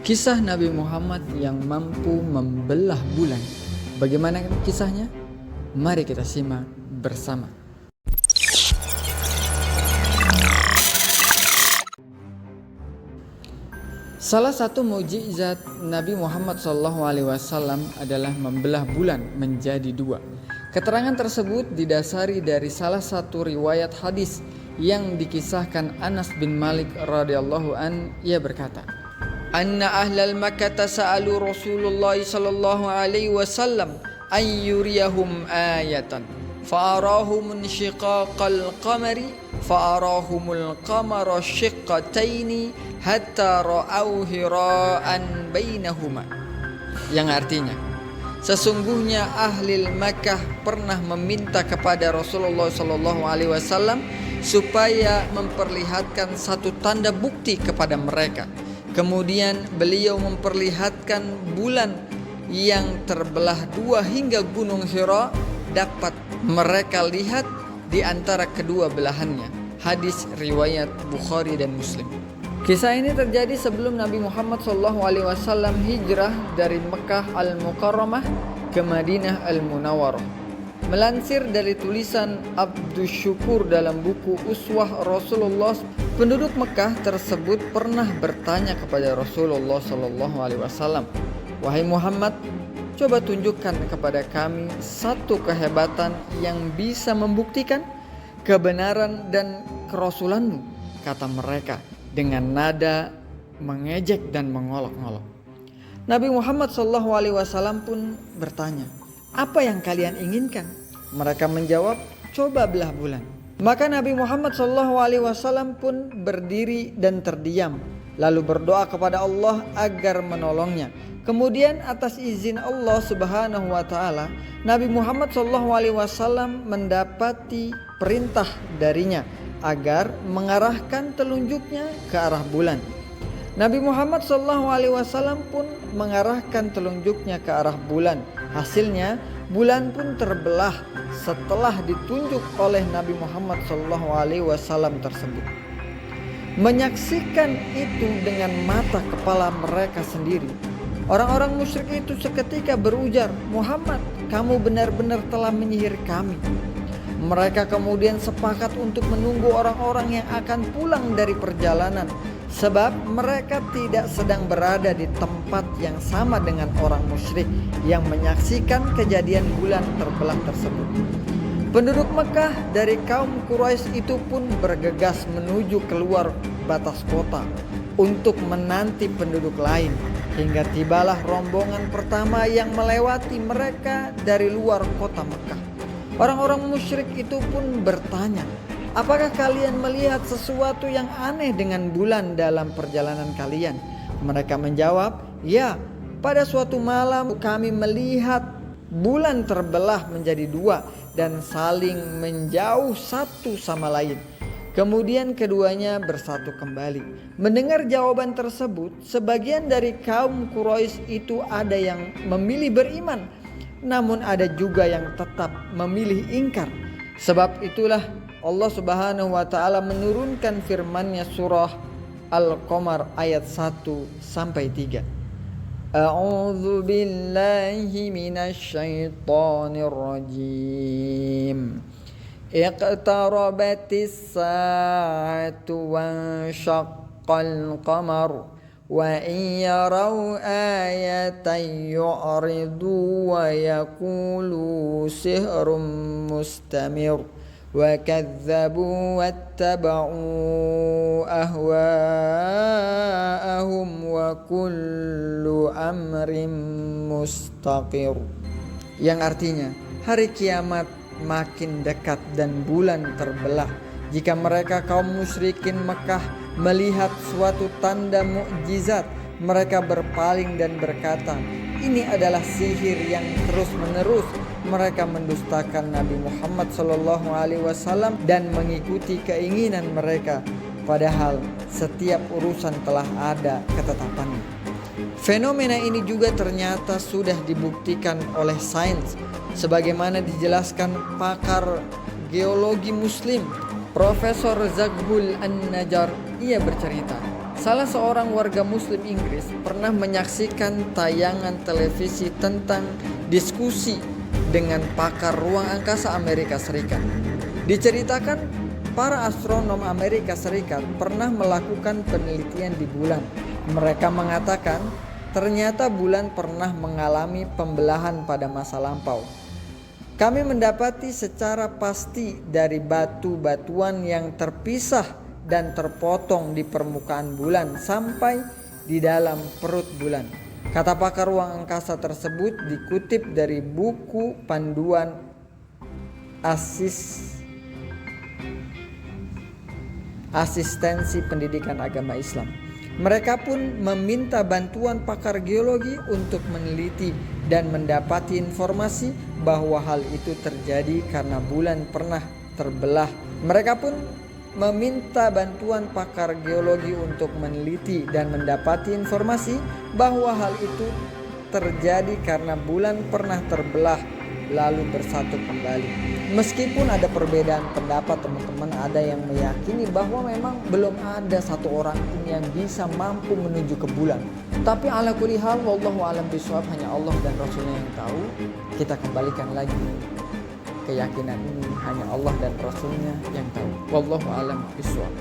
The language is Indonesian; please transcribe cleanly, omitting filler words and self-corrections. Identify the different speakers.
Speaker 1: Kisah Nabi Muhammad yang mampu membelah bulan. Bagaimana kisahnya? Mari kita simak bersama. Salah satu mukjizat Nabi Muhammad SAW adalah membelah bulan menjadi dua. Keterangan tersebut didasari dari salah satu riwayat hadis yang dikisahkan Anas bin Malik radhiyallahu an. Ia berkata, "Anna ahlal Makkah sa'alu Rasulullah sallallahu alaihi wasallam an yuriyahum ayatan fa'arahum insyiqaqal qamari fa'arahumul qamara syiqqataini hatta ra'au hira'an bainahuma." Yang artinya, sesungguhnya ahli Makkah pernah meminta kepada Rasulullah sallallahu alaihi wasallam supaya memperlihatkan satu tanda bukti kepada mereka. Kemudian beliau memperlihatkan bulan yang terbelah dua hingga Gunung Hira dapat mereka lihat di antara kedua belahannya. Hadis riwayat Bukhari dan Muslim. Kisah ini terjadi sebelum Nabi Muhammad SAW hijrah dari Mekah Al-Mukarramah ke Madinah Al-Munawwarah. Melansir dari tulisan Abdus Syukur dalam buku Uswah Rasulullah, penduduk Mekah tersebut pernah bertanya kepada Rasulullah SAW, "Wahai Muhammad, coba tunjukkan kepada kami satu kehebatan yang bisa membuktikan kebenaran dan kerasulanmu," kata mereka dengan nada mengejek dan mengolok-olok. Nabi Muhammad SAW pun bertanya, "Apa yang kalian inginkan?" Mereka menjawab, "Coba belah bulan." Maka Nabi Muhammad SAW pun berdiri dan terdiam, lalu berdoa kepada Allah agar menolongnya. Kemudian atas izin Allah Subhanahu wa taala, Nabi Muhammad SAW mendapati perintah darinya agar mengarahkan telunjuknya ke arah bulan. Nabi Muhammad SAW pun mengarahkan telunjuknya ke arah bulan. Hasilnya bulan pun terbelah setelah ditunjuk oleh Nabi Muhammad SAW tersebut. Menyaksikan itu dengan mata kepala mereka sendiri, orang-orang musyrik itu seketika berujar, "Muhammad, kamu benar-benar telah menyihir kami." Mereka kemudian sepakat untuk menunggu orang-orang yang akan pulang dari perjalanan, sebab mereka tidak sedang berada di tempat yang sama dengan orang musyrik yang menyaksikan kejadian bulan terbelah tersebut. Penduduk Mekah dari kaum Quraisy itu pun bergegas menuju keluar batas kota untuk menanti penduduk lain, hingga tibalah rombongan pertama yang melewati mereka dari luar kota Mekah. Orang-orang musyrik itu pun bertanya, "Apakah kalian melihat sesuatu yang aneh dengan bulan dalam perjalanan kalian?" Mereka menjawab, "Ya, pada suatu malam kami melihat bulan terbelah menjadi dua dan saling menjauh satu sama lain. Kemudian keduanya bersatu kembali." Mendengar jawaban tersebut, sebagian dari kaum Quraisy itu ada yang memilih beriman, namun ada juga yang tetap memilih ingkar. Sebab itulah Allah Subhanahu wa taala menurunkan firman-Nya surah Al-Qamar ayat 1 sampai 3. A'udzu billahi minasy syaithanir rajim. Iqtarabatis sa'atu wanshaqqal qamar wa in yarau ayatan yu'ridu wa yaqulu sihrun mustamir wa kadzabu wattaba'u ahwa'ahum wa kullu amrin mustaqir. Yang artinya, hari kiamat makin dekat dan bulan terbelah. Jika mereka kaum musyrikin Mekah melihat suatu tanda mukjizat, mereka berpaling dan berkata, "Ini adalah sihir yang terus-menerus." Mereka mendustakan Nabi Muhammad SAW dan mengikuti keinginan mereka, padahal setiap urusan telah ada ketetapannya. Fenomena ini juga ternyata sudah dibuktikan oleh sains, sebagaimana dijelaskan pakar geologi Muslim Profesor Zaghul An-Najjar. Ia bercerita, Salah seorang warga muslim Inggris pernah menyaksikan tayangan televisi tentang diskusi dengan pakar ruang angkasa Amerika Serikat. Diceritakan para astronom Amerika Serikat pernah melakukan penelitian di bulan. Mereka mengatakan ternyata bulan pernah mengalami pembelahan pada masa lampau. Kami mendapati secara pasti dari batu-batuan yang terpisah dan terpotong di permukaan bulan sampai di dalam perut bulan. Kata pakar ruang angkasa tersebut dikutip dari buku panduan asistensi pendidikan agama Islam. Mereka pun meminta bantuan pakar geologi untuk meneliti dan mendapati informasi bahwa hal itu terjadi karena bulan pernah terbelah. Mereka pun meminta bantuan pakar geologi untuk meneliti dan mendapati informasi bahwa hal itu terjadi karena bulan pernah terbelah lalu bersatu kembali. Meskipun ada perbedaan pendapat teman-teman, ada yang meyakini bahwa memang belum ada satu orang pun yang bisa mampu menuju ke bulan. Tapi ala kulli hal, wallahu a'lam bishawab, hanya Allah dan Rasulnya yang tahu. Kita kembalikan lagi keyakinan ini, hanya Allah dan Rasulnya yang tahu. Wallahu a'lam bishawab.